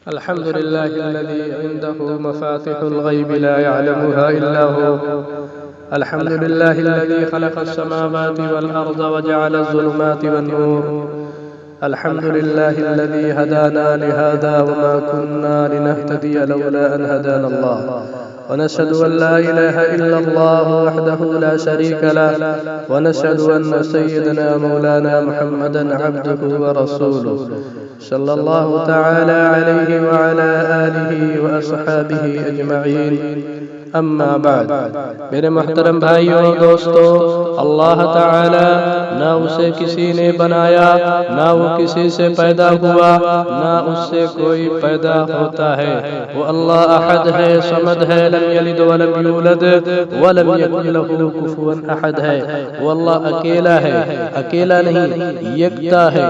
الحمد لله الذي عنده مفاتح الغيب لا يعلمها إلا هو. الحمد لله الذي خلق السماوات والأرض وجعل الظلمات والنور. الحمد لله الذي هدانا لهذا وما كنا لنهتدي لولا أن هدانا الله. ونشهد أن لا إله إلا الله وحده لا شريك له، ونشهد أن سيدنا مولانا محمدا عبده ورسوله صلى الله تعالى عليه وعلى آلہ وأصحابہ اجمعین. اما بعد، میرے محترم بھائیوں اور دوستو، اللہ تعالی نہ اسے کسی نے بنایا، نہ وہ کسی سے پیدا ہوا، نہ اس سے کوئی پیدا ہوتا ہے. وہ اللہ احد ہے، صمد ہے، لم یلد ولم یولد ولم یکن لہ کفوا احد ہے. وہ اللہ اکیلا ہے، اکیلا نہیں، یکتا ہے،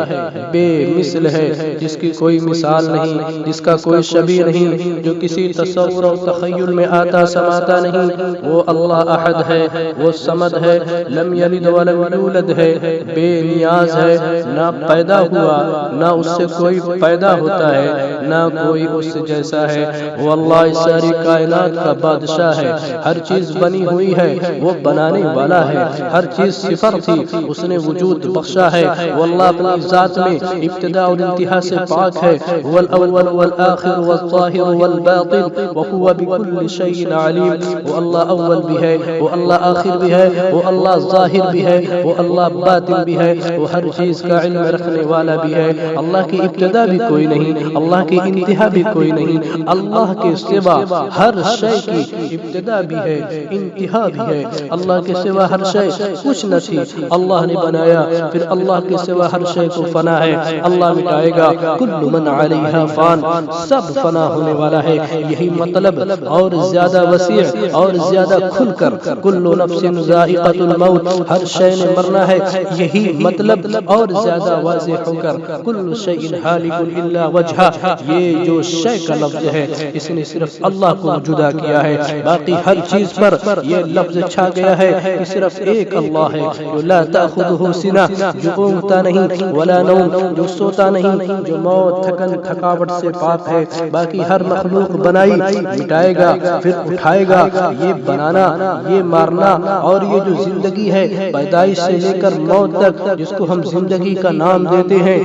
بے مثل ہے، جس کی کوئی مثال نہیں، جس کا کوئی شبیہ نہیں، جو کسی تصور و تخیل میں آتا سماتا نہیں. وہ اللہ احد ہے، وہ صمد ہے، لم یلد ولم یولد ہے، بے نیاز ہے، نہ پیدا ہوا، نہ اس سے کوئی پیدا ہوتا ہے، نہ کوئی اس جیسا ہے. وہ اللہ اس ساری کائنات کا بادشاہ ہے. ہر چیز بنی ہوئی ہے، وہ بنانے والا ہے. ہر چیز صفر تھی، اس نے وجود بخشا ہے. وہ اللہ اپنی ذات میں ابتدا اور انتہا سے پاک ہے. هو الاول والآخر والظاہر والباطن وهو بكل شيء علیم. وہ اللہ اول بھی ہے، وہ اللہ آخر بھی ہے، وہ اللہ ظاہر بھی ہے، وہ اللہ باطن بھی ہے، وہ ہر چیز کا علم رکھنے والا بھی ہے. اللہ کی ابتدا بھی کوئی نہیں، اللہ کی انتہا بھی کوئی نہیں. اللہ کے سوا ہر شے کی ابتدا بھی ہے، انتہا بھی ہے. اللہ کے سوا ہر شے کچھ نہ تھی، اللہ نے بنایا. پھر اللہ کے سوا ہر شے کو فنا ہے، اللہ مٹائے گا. کل من علیہا فان، سب فنا ہونے والا ہے. یہی مطلب اور زیادہ وسیع اور زیادہ کھل کر کل نفس ذائقۃ الموت، ہر شے نے مرنا ہے. یہی مطلب اور زیادہ واضح ہو کر کل شیء ہالک الا وجہہ، یہ جو شے کا لفظ ہے اس نے صرف اللہ کو جدا کیا ہے. باقی ہر چیز پر یہ لفظ چھا گیا ہے کہ صرف ایک اللہ ہے. جو لا تأخذہ سنہ، جو اونگتا نہیں، ولا نوم، جو سوتا نہیں، جو موت تھکن تھکاوٹ سے پاک ہے. باقی ہر مخلوق بنائی مٹائے گا پھر اٹھائے گا. یہ بنانا، یہ مارنا اور یہ جو زندگی ہے پیدائش سے لے کر موت تک، جس کو ہم زندگی کا نام دیتے ہیں،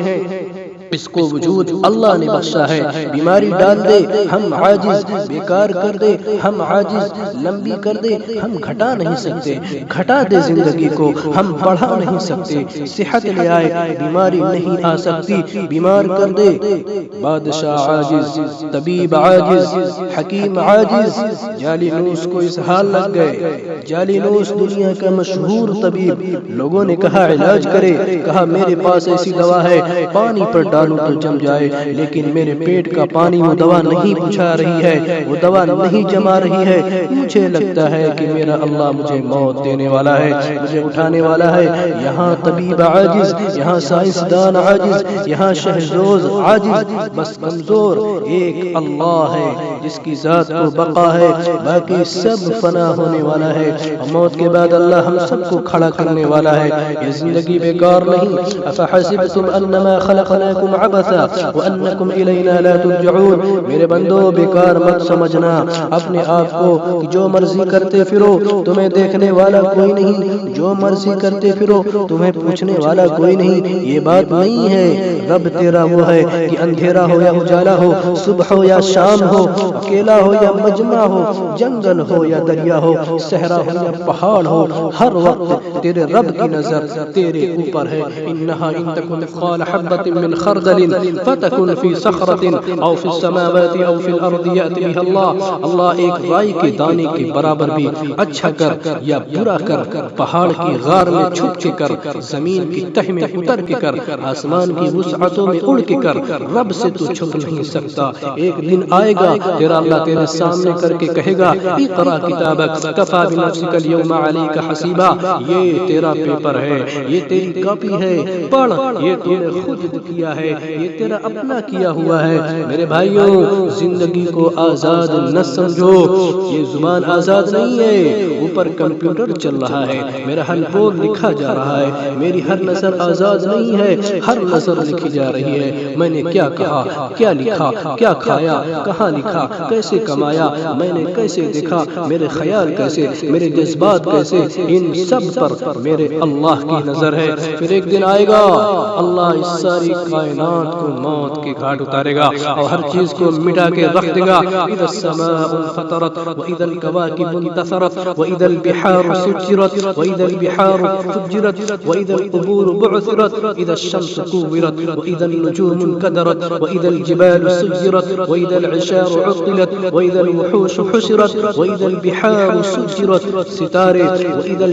اس کو وجود اللہ نے بخشا ہے. بیماری ڈال دے ہم عاجز، بیکار کر دے ہم عاجز، لمبی کر دے ہم گھٹا نہیں سکتے. گھٹا دے زندگی کو ہم بڑھا نہیں سکتے. صحت لے آئے بیماری نہیں آ سکتی. بیمار کر دے بادشاہ عاجز، طبیب عاجز، حکیم عاجز. جالینوس کو اس حال لگ گئے. جالینوس دنیا کا مشہور طبیب، لوگوں نے کہا علاج کرے، کہا میرے پاس ایسی دوا ہے پانی پر ڈالوں تو جم جائے، لیکن میرے پیٹ کا پانی وہ دوا نہیں بجھا رہی ہے، وہ دوا نہیں جما رہی ہے. مجھے لگتا ہے کہ میرا اللہ مجھے موت دینے والا ہے، مجھے اٹھانے والا ہے. یہاں طبیب عاجز، یہاں سائنسدان عاجز، یہاں شہزوز عاجز. بس کمزور ایک اللہ ہے جس کی ذات کو بقا ہے، باقی سب فنا ہونے والا ہے. موت کے بعد اللہ ہم سب کو کھڑا کرنے والا ہے. یہ زندگی بیکار نہیں. افحسبتم انما خلقناکم عبثا وانکم الینا لا ترجعون. میرے بندو بیکار مت سمجھنا اپنے آپ کو کہ جو مرضی کرتے پھرو، تمہیں دیکھنے والا کوئی نہیں. جو مرضی کرتے پھرو، تمہیں پوچھنے والا کوئی نہیں. یہ بات نہیں ہے. رب تیرا وہ ہے کہ اندھیرا ہو یا اجالا ہو، صبح ہو یا شام ہو، اکیلا ہو یا مجمع ہو، جنگل ہو یا دریا ہو، صحرا ہو یا پہاڑ ہو، ہر وقت تیرے رب کی نظر تیرے اوپر ہے. انہا ان تکن مثقال حبۃ من خردل فتکن فی صخرۃ او فی السماوات او فی الارض یأتی بها اللہ. اللہ ایک رائی کے دانے کے برابر بھی اچھا کر یا برا کر، پہاڑ کی غار میں چھپ کے کر، زمین کی تہ میں اتر کے کر، آسمان کی وسعتوں میں اڑ کے کر. رب سے تو چھپ نہیں سکتا. ایک دن آئے گا تیرا اللہ تیرے سامنے کر کے کہے گا اقرا کتابک کفی بنفسک اليوم علیک حسیبا. یہ تیرا پیپر ہے، یہ تیری کاپی ہے، پڑھ. یہ تو نے خود کیا ہے، یہ تیرا اپنا کیا ہوا ہے۔ میرے بھائیوں، زندگی کو آزاد نہ سمجھو، یہ زبان آزاد نہیں ہے، اوپر کمپیوٹر چل رہا ہے، میرا ہر بول لکھا جا رہا ہے، میری ہر نظر آزاد نہیں ہے، ہر نظر لکھی جا رہی ہے۔ میں نے کیا کہا، کیا لکھا، کیا کھایا، کہاں لکھا، کیسے کمایا، میں نے کیسے دیکھا، میرے خیال کیسے، میرے جذبات کیسے، ان سب پر میرے اللہ کی نظر ہے۔ پھر ایک دن آئے گا، اللہ اس ساری کائنات کو موت کے گھاٹ اتارے گا اور ہر چیز کو مٹا کے رکھ دے گا۔ اذا السماء انفطرت واذا الكواكب انتثرت واذا البحار سجرت واذا البحار فجرت واذا القبور بعثرت اذا الشمس كورت واذا النجوم انكدرت واذا الجبال سجرت واذا العشار عطلت واذا الوحوش حشرت واذا البحار سجرت، ستارے، واذا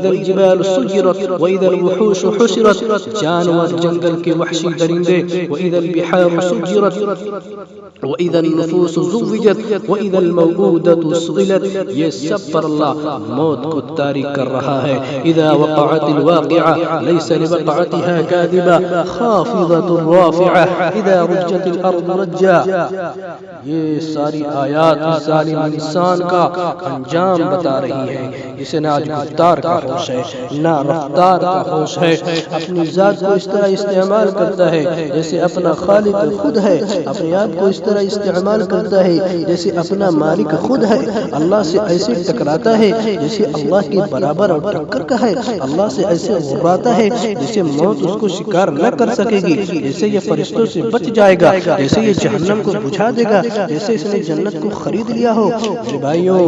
الجبال سجرت واذا الوحوش حشرت، جانور، جنگل کے وحشی درندے، واذا البحار سجرت واذا النفوس زوجت واذا الموءودة سئلت، یہ سب پر اللہ موت کو طاری کر رہا ہے۔ اذا وقعت الواقعة ليس لوقعتها كاذبة خافضة رافعة اذا رجت الارض رجا۔ یہ ساری آیات ظالم انسان کا انجام بتا رہی ہے، جسے نہ آج گفتار کا ہوش ہے، نہ رفتار کا ہوش ہے، اپنی ذات کو اس طرح استعمال کرتا ہے جیسے اپنا خالق خود ہے، اپنے آپ کو اس طرح استعمال کرتا ہے جیسے اپنا مالک خود ہے، اللہ سے ایسے ٹکراتا ہے جیسے اللہ کے برابر اور ٹکر کا ہے، اللہ سے ایسے غراتا ہے جیسے موت اس کو شکار نہ کر سکے گی، جیسے یہ فرشتوں سے بچ جائے گا، جیسے یہ جہنم کو بجھا دے گا، جیسے اس نے جنت کو خرید لیا ہو۔ میرے بھائیوں،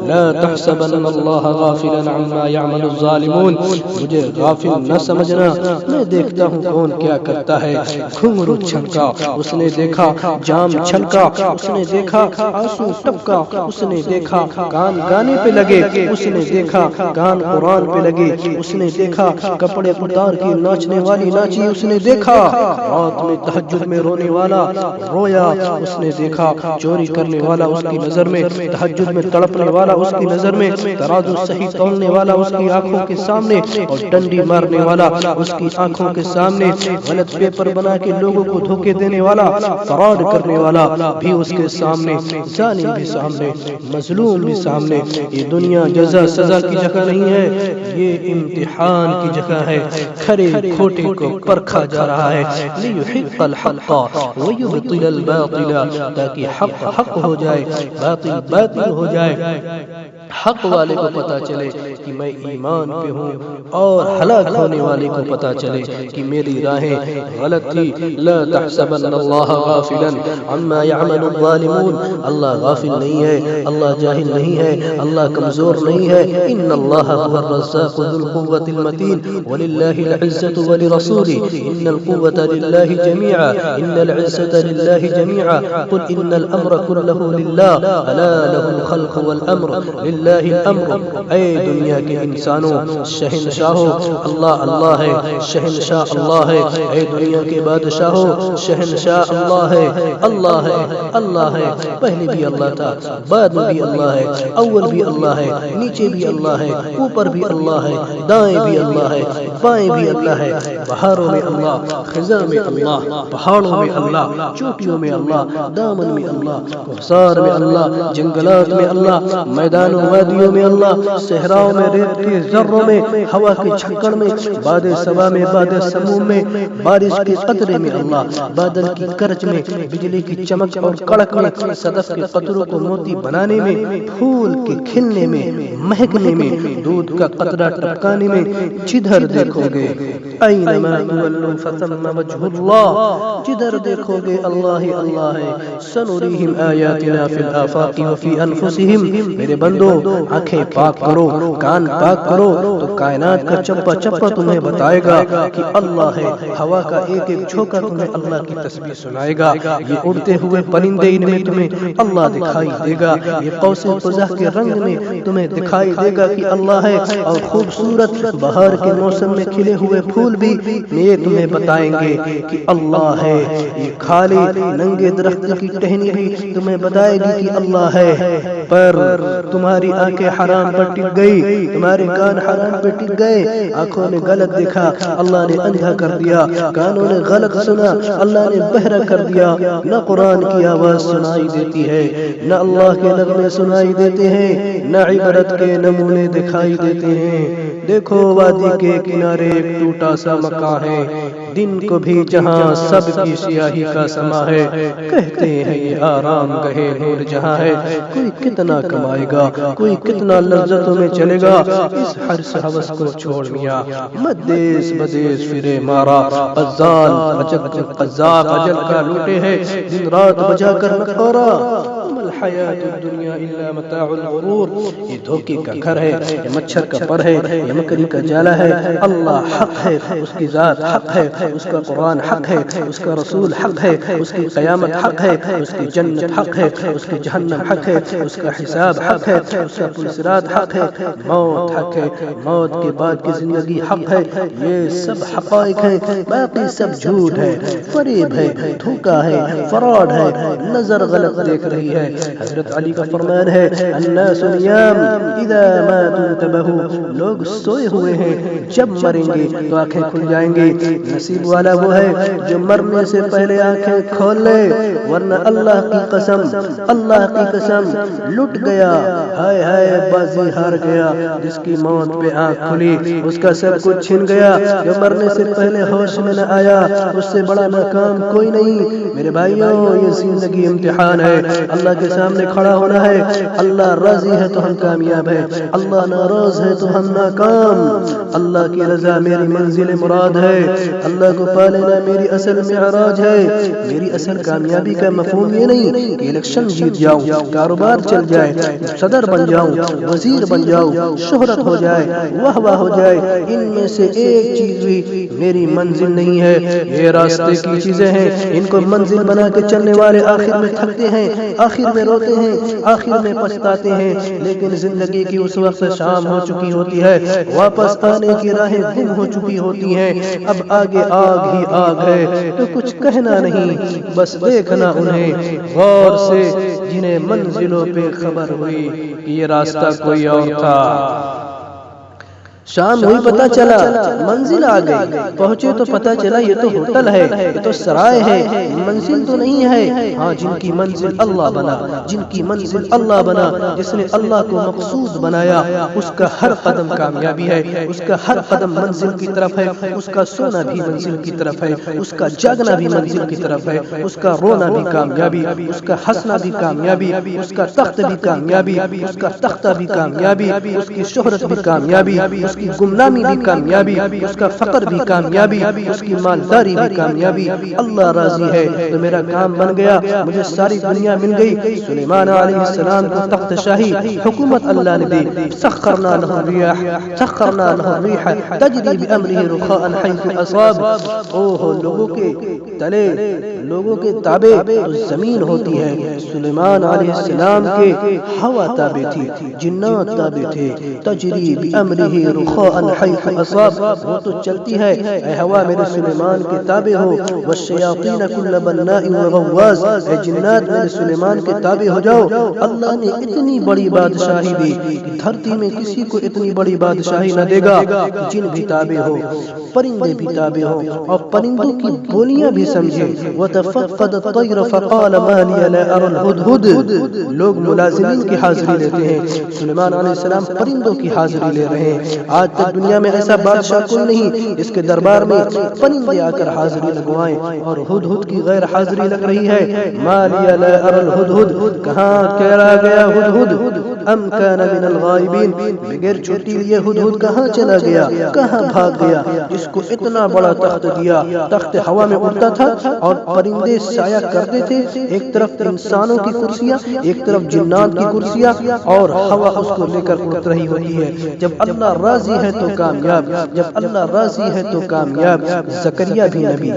لا تحسبن اللہ غافلا عما يعمل الظالمون، مجھے غافل نہ سمجھنا، میں دیکھتا ہوں کون کیا کرتا ہے۔ گھنگرو چھنکا، اس نے دیکھا، جام چھلکا، اس نے دیکھا، آنسو ٹپکا، اس نے دیکھا، کان گانے پہ لگے، اس نے دیکھا، کان قرآن پہ لگے، اس نے دیکھا، کپڑے اتار کے ناچنے والی ناچی، اس نے دیکھا، رات میں تہجد میں رونے والا رویا، اس نے دیکھا، چوری کرنے والا اس کی نظر میں، تہجد میں تڑپنے والا اس کی نظر میں، ترازو صحیح تولنے والا اس کی آنکھوں کے سامنے، اور ڈنڈی مارنے والا اس کی آنکھوں کے سامنے، غلط پیپر بنا کے لوگوں کو دھوکے دینے والا، فراڈ کرنے والا بھی اس کے سامنے، ظالم بھی سامنے، مظلوم بھی سامنے۔ یہ دنیا جزا سزا کی جگہ نہیں ہے، یہ امتحان کی جگہ ہے، کھرے کھوٹے کو پرکھا جا رہا ہے، لیحق الحق ویبطل الباطل، تاکہ حق حق ہو جائے، باطل باطل ہو جائے، حق والے کو پتا چلے کہ میں ایمان پہ ہوں، اور ہلاک ہونے والے کو پتا چلے کہ میری راہیں غلط تھی۔ لا تحسبن اللہ غافلا عما يعمل الظالمون، اللہ غافل نہیں ہے، اللہ جاہل نہیں ہے، اللہ کمزور نہیں ہے۔ ان اللہ هو الرزاق ذو القوة المتين وللہ العزة ولرسوله ان القوة للہ جميعا ان العزة للہ جميعا قل ان الامر كله للہ الا له الخلق والامر للہ الامر۔ اے دنیا کے انسانوں، شہنشاہو، اللہ اللہ ہے، شہنشاہ اللہ ہے، اے دنیا کے بادشاہو، شہنشاہ اللہ ہے، اللہ ہے، اللہ ہے، پہلے بھی اللہ تھا، بعد میں بھی اللہ ہے، اول بھی اللہ ہے، نیچے بھی اللہ ہے، اوپر بھی اللہ ہے، دائیں بھی اللہ ہے، بائیں بھی اللہ ہے، بہاروں میں اللہ، خزاں میں اللہ، پہاڑوں میں اللہ، چوٹیوں میں اللہ، دامن میں اللہ، کوہسار میں اللہ، جنگلات میں اللہ، میدانوں وادیوں میں اللہ، صحراؤں میں، ریت کے ذروں میں، ہوا کے چھکڑ میں، باد صبا میں، باد سموم میں، بارش کے قطرے میں اللہ، بادل کی کرچ میں، بجلی کی چمک اور کڑک میں، صدف کے قطروں کو موتی بنانے میں، پھول کے کھلنے میں، مہکنے میں، دودھ کا قطرہ ٹپکانے میں، جدھر دیکھو گے اینما تولوا فثم وجہ اللہ، جدھر دیکھو گے اللہ ہی اللہ ہے۔ سنریہم آیاتنا فی الآفاق وفی انفسہم، میرے بندو آنکھیں پاک کرو، کان پاک کرو، تو کائنات کا چپا چپا تمہیں بتائے گا کہ اللہ ہے، ہوا کا ایک ایک جھونکا تمہیں اللہ کی تسبیح سنائے گا، یہ اڑتے ہوئے پرندے ان میں تمہیں اللہ دکھائی دے گا، یہ قوس قزح کے رنگ میں تمہیں دکھائی دے گا کہ اللہ ہے، اور خوبصورت بہار کے موسم میں کھلے ہوئے پھول بھی یہ تمہیں بتائیں گے کہ اللہ ہے، یہ کھالے ننگے درخت کی ٹہنی بھی تمہیں بتائے گی کہ اللہ ہے۔ پر تمہاری آنکھیں حرام پر ٹک گئی، تمہارے کان حرام پر ٹک گئے، آنکھوں نے غلط دیکھا، اللہ نے اندھا کر دیا، کانوں نے غلط سنا، اللہ نے بہرا کر دیا، نہ قرآن کی آواز سنائی دیتی ہے، نہ اللہ کے نغمے سنائی دیتے ہیں، نہ عبرت کے نمونے دکھائی دیتے ہیں۔ دیکھو وادی کے کنارے ایک ٹوٹا سا مکان ہے، دن کو بھی جہاں سب کی سیاہی کا سما ہے، کہتے ہیں یہ آرام گہے نور جہاں ہے۔ کوئی کتنا کمائے گا، کوئی کتنا لذتوں میں چلے گا، اس حرص ہوس کو چھوڑ میاں مت دیس بدیس فرے مارا، قذاب اجل کا لوٹے ہے، دن رات بجا کر نکارا، الحیات الدنیا الا متاع الغرور۔ یہ دھوکے کا گھر ہے، یہ مچھر کا پر ہے، یہ مکری کا جالا ہے۔ اللہ حق ہے، اس کی ذات حق ہے، اس کا قرآن حق ہے، اس کا رسول حق ہے، اس کی قیامت حق ہے، اس کی جنت حق ہے، اس کی جہنم حق ہے، اس کا حساب حق ہے، اس کا پلسرات حق ہے، موت حق ہے، موت کے بعد کی زندگی حق ہے۔ یہ سب حقائق ہیں، باقی سب جھوٹ ہے، فریب ہے، دھوکا ہے، فراڈ ہے، نظر غلط دیکھ رہی ہے۔ حضرت علی کا فرمان ہے الناس نیام اذا ماتوا انتبہوا، لوگ سوئے ہوئے ہیں، جب مریں گے تو آنکھیں کھل جائیں گی۔ نصیب والا وہ ہے جو مرنے سے پہلے آنکھیں کھول لے، ورنہ اللہ کی قسم، اللہ کی قسم لٹ گیا، ہائے ہائے بازی ہار گیا۔ جس کی موت پہ آنکھ کھلی اس کا سب کچھ چھن گیا، جو مرنے سے پہلے ہوش میں نہ آیا اس سے بڑا ناکام کوئی نہیں۔ میرے بھائیوں یہ زندگی امتحان ہے، اللہ کے سامنے کھڑا ہونا ہے۔ اللہ راضی ہے تو ہم کامیاب ہیں، اللہ ناراض ہے تو ہم ناکام۔ اللہ کی رضا میری منزل مراد ہے، اللہ کو پا لینا میری اصل معراج ہے۔ میری اصل کامیابی کا مفہوم یہ نہیں کہ الیکشن جیت جاؤں، کاروبار چل جائے، صدر بن جاؤں، وزیر بن جاؤں، شہرت ہو جائے، واہ واہ ہو جائے۔ ان میں سے ایک چیز بھی میری منزل نہیں ہے، یہ راستے کی چیزیں ہیں، ان کو منزل بنا کے چلنے والے آخر میں تھکتے ہیں، آخر میں روتے ہیں، آخر میں پچھتاتے ہیں۔ لیکن زندگی کی اس وقت شام ہو چکی ہوتی ہے، واپس آنے کی راہیں گم ہو چکی ہوتی ہیں، اب آگے آگ ہی آگ ہے، تو کچھ کہنا نہیں، بس دیکھنا انہیں غور سے جنہیں منزلوں پہ خبر ہوئی کہ یہ راستہ کوئی اور تھا۔ شام ہوئی پتہ چلا منزل آ گئی، پہنچے تو پتہ چلا یہ تو ہوٹل ہے، یہ تو سرائے ہے، منزل تو نہیں ہے۔ ہاں جن کی منزل اللہ بنا، جن کی منزل اللہ بنا، جس نے اللہ کو مقصود بنایا، اس کا ہر قدم کامیابی ہے، اس کا ہر قدم منزل کی طرف ہے، اس کا سونا بھی منزل کی طرف ہے، اس کا جاگنا بھی منزل کی طرف ہے، اس کا رونا بھی کامیابی، اس کا ہنسنا بھی کامیابی، اس کا تخت بھی کامیابی، اس کا تختہ بھی کامیابی، اس کی شہرت بھی کامیابی، اس کی گمنامی بھی کامیابی، اس کا فقر بھی کامیابی، اس کی مالداری بھی کامیابی۔ اللہ راضی ہے تو میرا کام بن گیا، مجھے ساری دنیا مل گئی۔ سلیمان علیہ السلام کو تخت شاہی حکومت اللہ نے دی۔ سخرنا لہ الریح تجری بامرہ رخاء حیث اصاب۔ اوہ لوگوں کے تلے، لوگوں کے تابع زمین ہوتی ہے، سلیمان علیہ السلام کے ہوا تابع تھی، جنات تابع تھے۔ تجری بامرہ رخاء حیث اصاب، وہ تو چلتی ہے، اے ہوا میرے سلیمان کے تابع ہو۔ والشیاطین کل بناء وغواص، اے جنات میرے سلیمان کے تابع ہو جاؤ۔ اللہ نے اتنی بڑی بادشاہی دی، دھرتی میں کسی کو اتنی بڑی بادشاہی نہ دے گا کہ جن بھی تابع ہو، پرندے بھی تابع ہو، اور پرندوں کی بولیاں بھی سمجھے۔ وتفقد الطیر فقال ما لی لا اری الہدہد، لوگ ملازمین کی حاضری لیتے ہیں، سلیمان علیہ السلام پرندوں کی حاضری لے رہے ہیں۔ آج تک دنیا میں ایسا بادشاہ کوئی نہیں اس کے دربار میں پرندے آ کر حاضری لگوائیں، اور ہدہد کی غیر حاضری لگ رہی ہے۔ ما لی لا اری الہدہد، کہاں چلا گیا ہدہد؟ ام کان من الغائبین، بغیر چھٹی لیے ہدہد کہاں چلا گیا، کہاں بھاگ گیا؟ جس کو اتنا بڑا تخت دیا، تخت ہوا میں اڑتا تھا اور پرندے سایہ کرتے تھے، ایک طرف انسانوں کی کرسیاں، ایک طرف جنات کی کرسیاں، اور ہوا اس کو لے کر اڑ رہی ہوتی ہے۔ جب اللہ راضی ہے تو کامیاب، جب اللہ راضی ہے تو کامیاب۔ زکریا بھی نبی،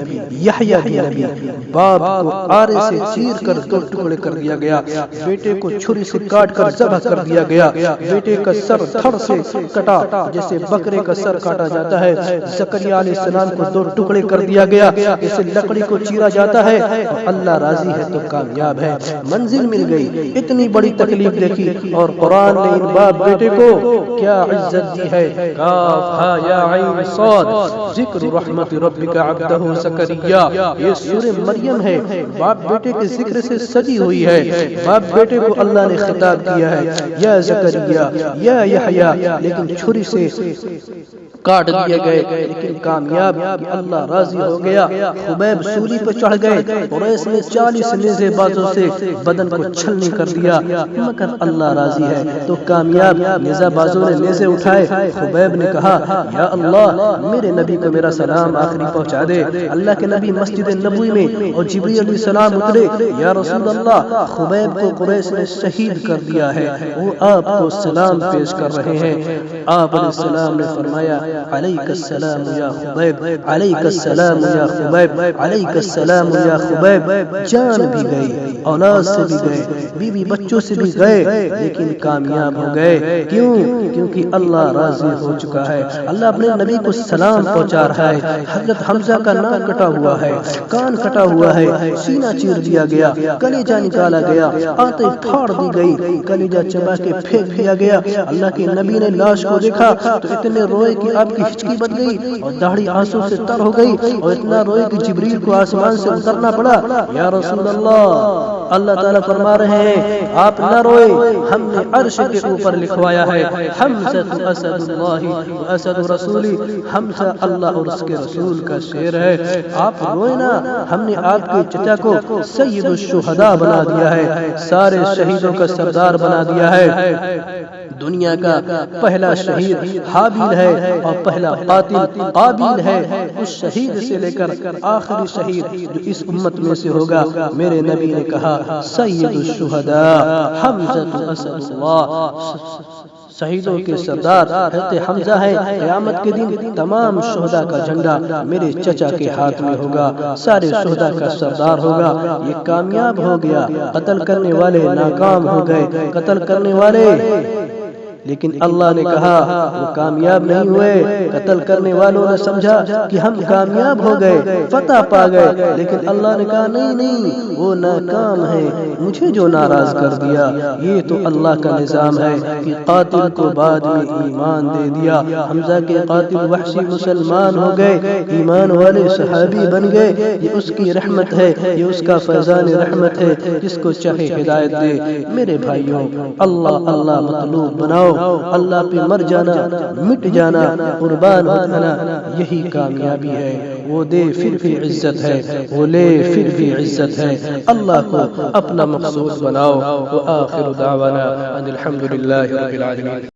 یحییٰ بھی نبی، باپ کو آرے سے چیر کر دو ٹکڑے کر دیا گیا، بیٹے کو چھری سے کاٹ کر ذبح کر دیا گیا، بیٹے کا سر دھڑ سے کٹا جیسے بکرے کا سر کاٹا جاتا ہے۔ زکریا علیہ السلام کو دو ٹکڑے کر دیا گیا جیسے لکڑی کو چیرا جاتا ہے، اور اللہ راضی ہے تو کامیاب ہے۔ منزل مل گئی، اتنی بڑی تکلیف دیکھی، اور قرآن نے ان باپ بیٹے کو کیا عزت دی ہے، کاف ہا یا عین صاد ذکر رحمت ربک عبدہ زکریا، یہ سورہ مریم ہے، باپ بیٹے کے ذکر سے سجی ہوئی ہے۔ باپ بیٹے کو اللہ نے خطاب کیا ہے، یا زکریا یا یحییٰ، لیکن چھری سے کاٹ دیے گئے، لیکن کامیاب کہ اللہ راضی ہو گیا۔ خبیب سولی پہ چڑھ گئے اور اس نے 40 نیزے بازوں سے بدن کو چھلنی کر دیا، مگر اللہ راضی ہے تو کامیاب۔ نیزہ بازوں نے نیزے اٹھائے، خبیب نے کہا یا اللہ میرے نبی کو میرا سلام آخری پہنچا دے۔ اللہ کے نبی مسجد نبوی میں اور جبریل علیہ السلام اترے، یا رسول اللہ خبیب کو قریش نے شہید کر دیا ہے، وہ آپ کو سلام پیش کر رہے ہیں۔ آپ علیہ السلام نے فرمایا علیک السلام یا خبیب، علیک السلام یا خبیب، علیک السلام یا خبیب۔ جان بھی گئی، اولاد سے بھی گئے، بیوی بچوں سے بھی گئے، لیکن کامیاب ہو گئے۔ کیوں؟ کیونکہ اللہ راضی ہو چکا ہے۔ اللہ اپنے نبی کو سلام پہنچا رہا ہے۔ حضرت حمزہ کا ناک کٹا ہوا ہے، کان کٹا ہوا ہے، سینہ چیر دیا گیا، کلیجہ نکالا گیا، آنتیں پھاڑ دی گئی، کلیجہ چبا کے پھینک دیا گیا۔ اللہ کے نبی نے لاش کو دیکھا تو اتنے روئے کہ آپ کی ہچکی بن گئی اور داڑھی آنسو سے تر ہو گئی، اور اتنا روئے کہ جبریل کو آسمان سے اترنا پڑا۔ یا رسول اللہ، اللہ تعالیٰ فرما رہے ہیں آپ نہ روئے، ہم نے عرش کے اوپر لکھوایا ہے حمزہ اسد اللہ و اسد رسولی، حمزہ اللہ اور اس کے رسول کا شعر ہے۔ آپ روئے نا، ہم نے آپ کے چچا کو سید الشہداء بنا دیا ہے، سارے شہیدوں کا سردار بنا دیا ہے۔ دنیا کا پہلا شہید حابیل ہے اور پہلا قاتل قابیل ہے۔ اس شہید سے لے کر آخری شہید جو اس امت میں سے ہوگا، میرے نبی نے کہا سید الشہداء حمزہ اسد اللہ، شہیدوں کے سردار حضرت حمزہ ہے۔ قیامت کے دن تمام شہداء کا جھنڈا میرے چچا کے ہاتھ میں ہوگا، سارے شہداء کا سردار ہوگا۔ یہ کامیاب ہو گیا، قتل کرنے والے ناکام ہو گئے، قتل کرنے والے، لیکن اللہ نے کہا وہ کامیاب نہیں ہوئے۔ قتل کرنے والوں نے سمجھا کہ ہم کامیاب ہو گئے، فتح پا گئے، لیکن اللہ نے کہا نہیں نہیں، وہ ناکام ہے، مجھے جو ناراض کر دیا۔ یہ تو اللہ کا نظام ہے کہ قاتل کو بعد میں ایمان دے دیا۔ حمزہ کے قاتل وحشی مسلمان ہو گئے، ایمان والے صحابی بن گئے۔ یہ اس کی رحمت ہے، یہ اس کا فیضان رحمت ہے، جس کو چاہے ہدایت دے۔ میرے بھائیوں، اللہ اللہ مطلوب بناؤ، اللہ پہ مر جانا، مٹ جانا، قربان ہو جانا، یہی کامیابی ہے۔ وہ دے پھر بھی عزت ہے، وہ لے پھر بھی عزت ہے۔ اللہ کو اپنا مقصود بناؤ۔ وآخر دعوانا ان الحمد للہ رب العالمین۔